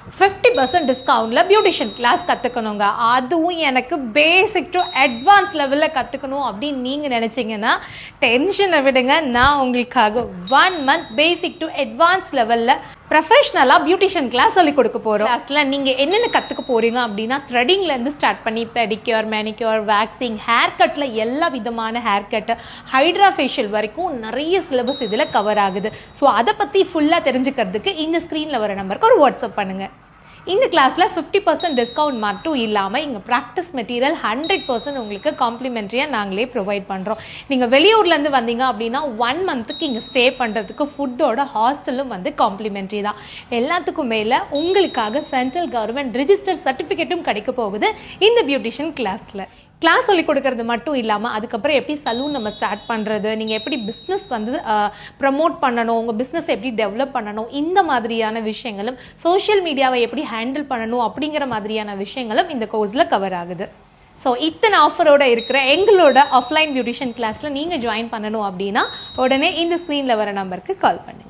50% டிஸ்கவுண்ட்ல beautician class கற்றுக்கணுங்க. அதுவும் எனக்கு basic to advance லெவலில் கற்றுக்கணும் அப்படின்னு நீங்கள் நினச்சிங்கன்னா டென்ஷனை விடுங்க. நான் உங்களுக்காக 1 month பேசிக் டு அட்வான்ஸ் லெவலில் ப்ரொஃபஷ்னலாக பியூட்டிஷியன் கிளாஸ் சொல்லி கொடுக்க போகிறோம். கிளாஸில் நீங்கள் என்னென்ன கற்றுக்க போகிறீங்க அப்படின்னா த்ரெடிங்லேருந்து ஸ்டார்ட் பண்ணி பெடிக்யூர், மேனிக்யூர், வேக்சிங், ஹேர் கட்டில் எல்லா விதமான ஹேர் கட்டு, ஹைட்ரா ஃபேஷியல் வரைக்கும் நிறைய சிலபஸ் இதில் கவர் ஆகுது. ஸோ அதை பற்றி ஃபுல்லாக தெரிஞ்சுக்கிறதுக்கு இந்த ஸ்க்ரீனில் வர நம்பருக்கு ஒரு வாட்ஸ்அப் பண்ணுங்கள். இந்த கிளாஸில் 50% டிஸ்கவுண்ட் மட்டும் இல்லாமல் இங்கே ப்ராக்டிஸ் மெட்டீரியல் 100% உங்களுக்கு காம்ப்ளிமெண்ட்ரியாக நாங்களே ப்ரொவைட் பண்ணுறோம். நீங்கள் வெளியூர்லேருந்து வந்தீங்க அப்படின்னா 1 monthக்கு இங்கே ஸ்டே பண்ணுறதுக்கு ஃபுட்டோட ஹாஸ்டலும் வந்து காம்ப்ளிமெண்ட்ரி தான். எல்லாத்துக்கும் மேலே உங்களுக்காக சென்ட்ரல் கவர்மெண்ட் ரிஜிஸ்டர் சர்டிஃபிகேட்டும் கிடைக்க போகுது இந்த பியூட்டிஷியன் கிளாஸில். கிளாஸ் சொல்லி கொடுக்கறது மட்டும் இல்லாமல் அதுக்கப்புறம் எப்படி சலூன் நம்ம ஸ்டார்ட் பண்ணுறது, நீங்கள் எப்படி பிஸ்னஸ் வந்து ப்ரமோட் பண்ணணும், உங்கள் பிஸ்னஸ் எப்படி டெவலப் பண்ணணும், இந்த மாதிரியான விஷயங்களும், சோஷியல் மீடியாவை எப்படி ஹேண்டில் பண்ணணும் அப்படிங்கிற மாதிரியான விஷயங்களும் இந்த கோர்ஸில் கவர் ஆகுது. ஸோ இத்தனை ஆஃபரோட இருக்கிற எங்களோட ஆஃப்லைன் பியூட்டிஷியன் கிளாஸில் நீங்கள் ஜாயின் பண்ணணும் அப்படின்னா உடனே இந்த ஸ்க்ரீனில் வர நம்பருக்கு கால் பண்ணுங்கள்.